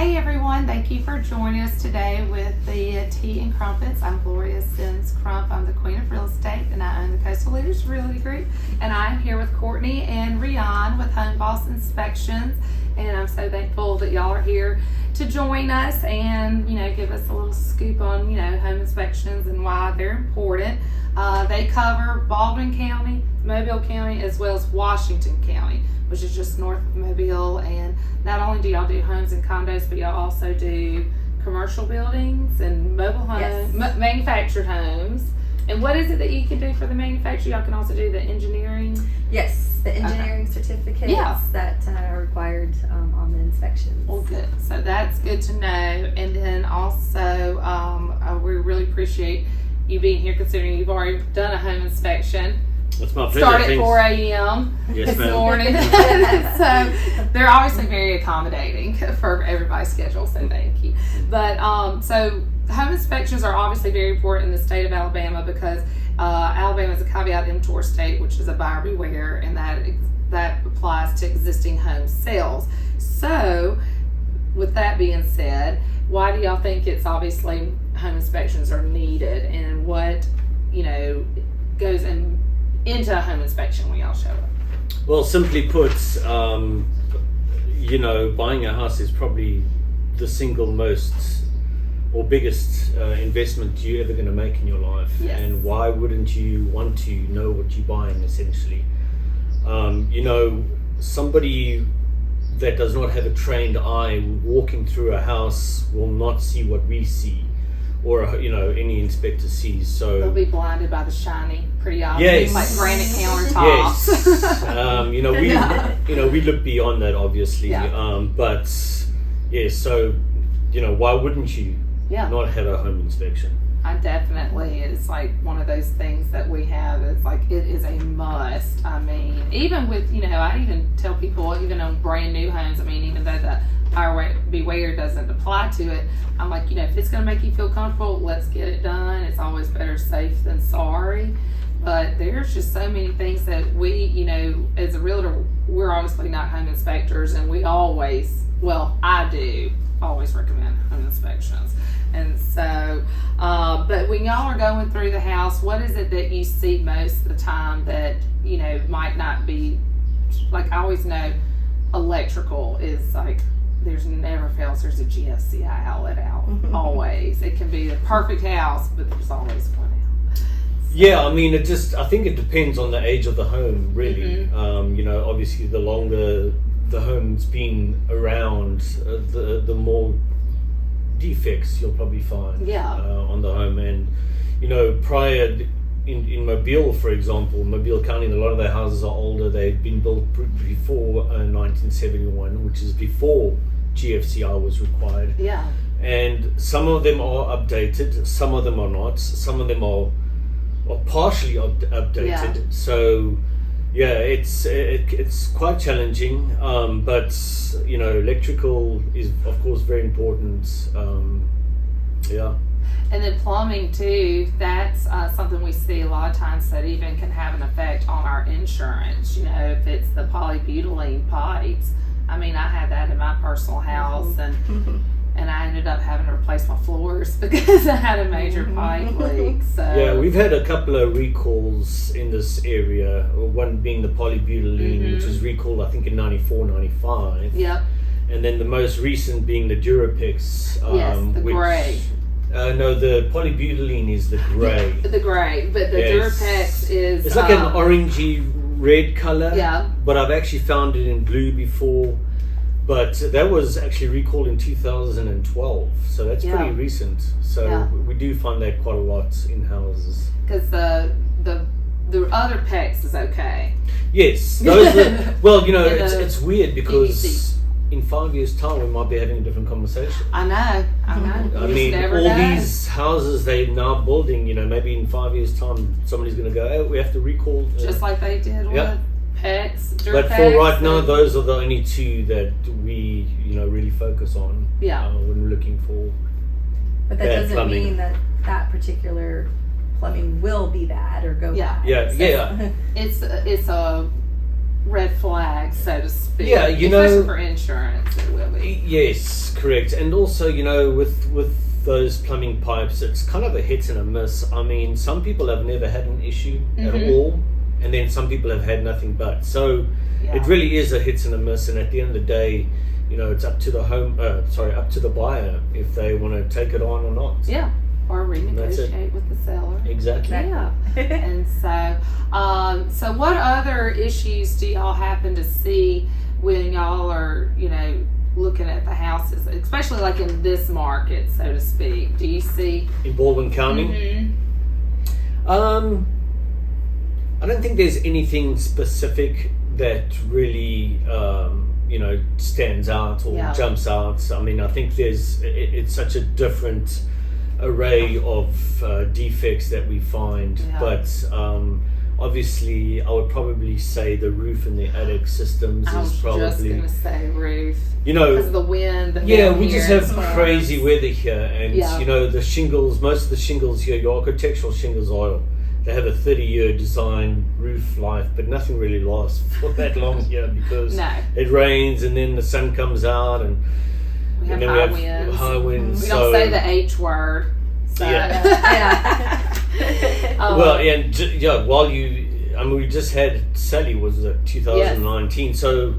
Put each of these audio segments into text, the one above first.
Hey everyone, thank you for joining us today with the Tea and Crumpets. I'm Gloria S. Crump. I'm the Queen of Real Estate and I own the Coastal Leaders Realty Group. And I'm here with Courtney and Riaan with Home Boss Inspections. And I'm so thankful that y'all are here to join us and, give us a little scoop on, home inspections and why they're important. They cover Baldwin County, Mobile County, as well as Washington County, which is just north of Mobile. And not only do y'all do homes and condos, but y'all also do commercial buildings and mobile homes, manufactured homes. And what is it that you can do for the manufacturer? Y'all can also do the engineering? Yes, the engineering certificates that are required on the inspections. Well, good. So that's good to know. And then also, we really appreciate you being here, considering you've already done a home inspection. That's my pleasure. Start at 4 a.m. Yes, this morning. So they're obviously very accommodating for everybody's schedule, so thank you. But so home inspections are obviously very important in the state of Alabama because Alabama is a caveat emptor state, which is a buyer beware, and that applies to existing home sales. So with that being said, why do y'all think it's obviously home inspections are needed, and what goes into a home inspection when y'all show up? Well, simply put, buying a house is probably the single most or biggest investment you're ever going to make in your life. Yes. And why wouldn't you want to know what you're buying, essentially? Somebody that does not have a trained eye walking through a house will not see what we see, or any inspector sees. So they'll be blinded by the shiny, pretty obvious, like granite countertops. Yes. We look beyond that, obviously. Yeah. But yeah, so why wouldn't you not have a home inspection? I definitely, it's like one of those things that we have. It's like, it is a must. I mean, even with, I even tell people, even on brand new homes, even though the buyer beware doesn't apply to it, I'm like, if it's going to make you feel comfortable, let's get it done. It's always better safe than sorry. But there's just so many things that we, as a realtor, we're obviously not home inspectors, and we I do always recommend home inspections. And so, but when y'all are going through the house, what is it that you see most of the time that, might not be, like, I always know electrical is like, there's never fails, there's a GFCI outlet out. Always. It can be a perfect house, but there's always one out. So. Yeah, I think it depends on the age of the home, really. Mm-hmm. Obviously the longer the home's been around, the more defects you'll probably find on the home. And prior in Mobile, for example, Mobile County, a lot of their houses are older. They've been built before 1971, which is before GFCI was required. Yeah. And some of them are updated, some of them are not, some of them are partially updated. Yeah. So it's quite challenging, but electrical is of course very important. And then plumbing too, that's something we see a lot of times that even can have an effect on our insurance. If it's the polybutylene pipes. I had that in my personal house, and I ended up having to replace my floors because I had a major pipe leak. So yeah, we've had a couple of recalls in this area, one being the polybutylene, which was recalled I think in 94, 95. Yep. And then the most recent being the Durapex. The gray. No, the polybutylene is the gray. The gray, but the Durapex is... It's like an orangey red color. Yeah. But I've actually found it in blue before. But that was actually recalled in 2012, so that's pretty recent. So we do find that quite a lot in houses. Because the other PEX is okay. Yes, those it's weird because in 5 years' time we might be having a different conversation. I know. All these houses they're now building, maybe in 5 years' time somebody's going to go, we have to recall. Just like they did with PEX, but for right now, those are the only two that we, really focus on. When we're looking for. But that doesn't plumbing. mean that particular plumbing will be bad or go bad. Yeah. It's a red flags, so to speak. Yeah, especially for insurance, it will be. Yes, correct. And also, with those plumbing pipes, it's kind of a hit and a miss. I mean, some people have never had an issue at all, and then some people have had nothing but. So it really is a hit and a miss. And at the end of the day, it's up to the up to the buyer if they want to take it on or not. Yeah. Or renegotiate with the seller. Exactly. Yeah. And so what other issues do y'all happen to see when y'all are, looking at the houses, especially like in this market, so to speak? Do you see in Baldwin County? I don't think there's anything specific that really stands out or jumps out. I mean, I think it's such a different array of defects that we find, but obviously I would probably say the roof and the attic systems is probably. I was just gonna say roof. Because of the wind. We just have crazy weather here, and the shingles. Most of the shingles here, your architectural shingles they have a 30-year design roof life, but nothing really lasts for that long here because it rains and then the sun comes out and. We have high winds. We don't say the H word. So. We just had Sally was 2019, so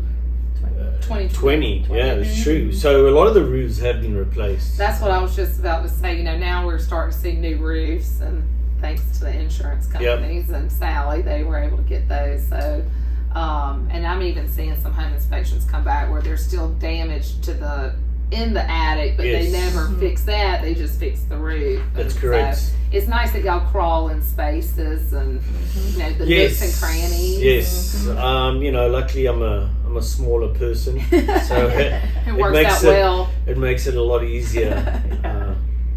2020. Yeah, it's true. So a lot of the roofs have been replaced. That's what I was just about to say. Now we're starting to see new roofs, and thanks to the insurance companies and Sally, they were able to get those. So, and I'm even seeing some home inspections come back where there's still damage in the attic, but they never fix that. They just fix the roof. That's correct. So it's nice that y'all crawl in spaces and the nooks and crannies. Yes. Luckily I'm a smaller person, so it works out well. It makes it a lot easier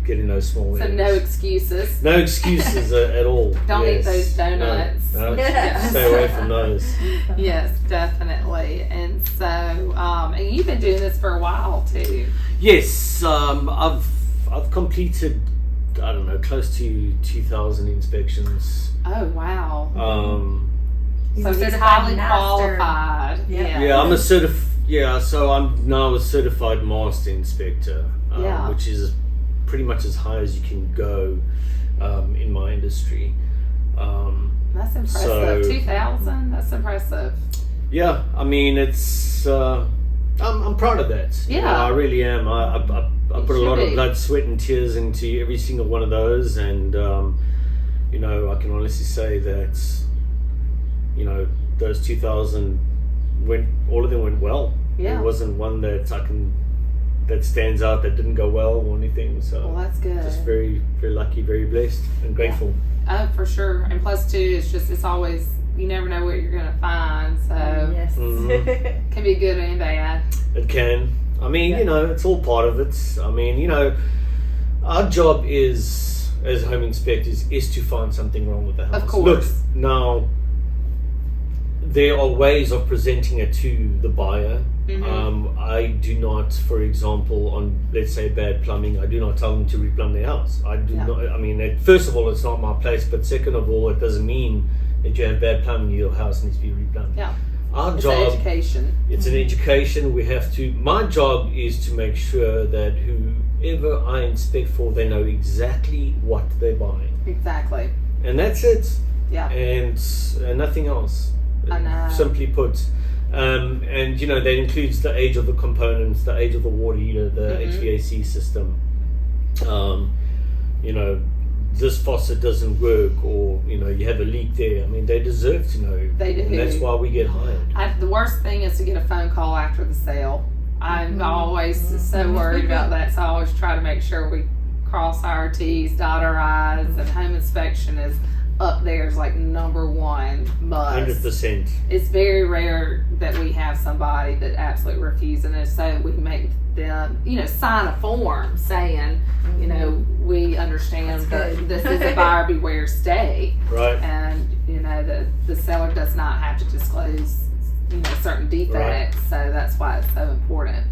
getting those small areas. So no excuses. No excuses at all. Don't eat those donuts. No, stay away from those. Yes, definitely. And so, and you've been doing this for a while too. Yes, I've completed, I don't know, close to 2,000 inspections. Oh wow. So he's highly qualified. Yeah, I'm a so I'm now a certified master inspector, which is pretty much as high as you can go in my industry. That's impressive. 2,000. That's impressive. Yeah, I mean it's. I'm proud of that. Yeah, I really am. I put a lot of blood, sweat, and tears into every single one of those, and I can honestly say that those 2,000 all of them went well. Yeah, there wasn't one that stands out that didn't go well or anything. So that's good. Just very, very lucky, very blessed, and grateful. Oh, for sure. And plus, too, it's always, you never know what you're going to find. So yes, it can be good and bad. It can. I mean, it's all part of it. I mean, our job is as home inspectors is to find something wrong with the house. Of course. Look, now there are ways of presenting it to the buyer. I do not, for example, on let's say bad plumbing, I do not tell them to replumb their house. I do not. I mean, first of all, it's not my place, but second of all, it doesn't mean that you have bad plumbing, your house needs to be replumbed. Yeah. Our job. It's education. It's an education. We have to. My job is to make sure that whoever I inspect for, they know exactly what they're buying. Exactly. And that's it. Yeah. And nothing else. I know. Simply put. And that includes the age of the components, the age of the water heater, the HVAC system. This faucet doesn't work, or you have a leak there. I mean, they deserve to know. They do. And that's why we get hired. The worst thing is to get a phone call after the sale. I'm always so worried about that, so I always try to make sure we cross our T's, dot our I's, and home inspection is up there is like number one must. 100%. It's very rare that we have somebody that absolutely refuses, and so we make them, sign a form saying, we understand that this is a buyer beware state. Right. And, the seller does not have to disclose, certain defects. Right. So that's why it's so important.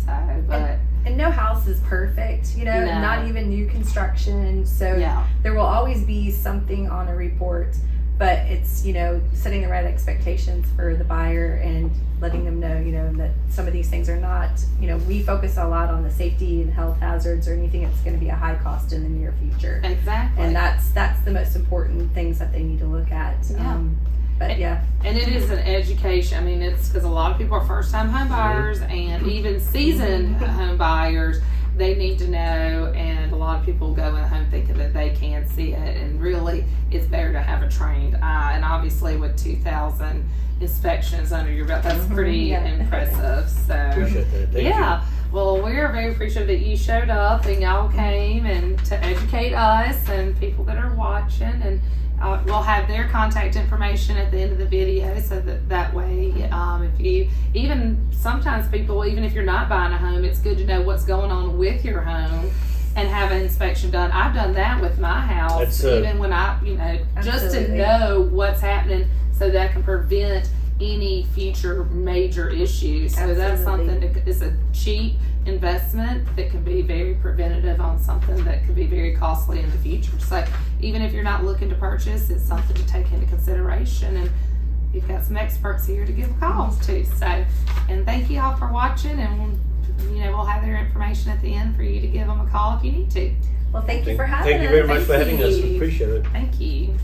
So, but. And no house is perfect, not even new construction. So there will always be something on a report. but it's, you know, setting the right expectations for the buyer and letting them know, you know, that some of these things are not, you know, we focus a lot on the safety and health hazards or anything that's going to be a high cost in the near future. Exactly. And that's the most important things that they need to look at. But yeah. And it is an education. I mean, it's because a lot of people are first time home buyers and even seasoned home buyers. They need to know, and a lot of people go in home thinking that they can see it, and really it's better to have a trained eye. And obviously with 2,000 inspections under your belt, that's pretty impressive. So appreciate that. Thank you. Well, we are very appreciative that you showed up and y'all came and to educate us and people that are watching, and we'll have their contact information at the end of the video, so that way, if you, even sometimes people, even if you're not buying a home, it's good to know what's going on with your home and have an inspection done. I've done that with my house, even when I, you know, just to know what's happening so that I can prevent any future major issues. So that's something that is a cheap investment that can be very preventative on something that could be very costly in the future. So even if you're not looking to purchase, it's something to take into consideration, and you've got some experts here to give calls to. So, and thank you all for watching, and you know, we'll have their information at the end for you to give them a call if you need to. Well, thank you for having us. Thank you very much for having us. We appreciate it. Thank you.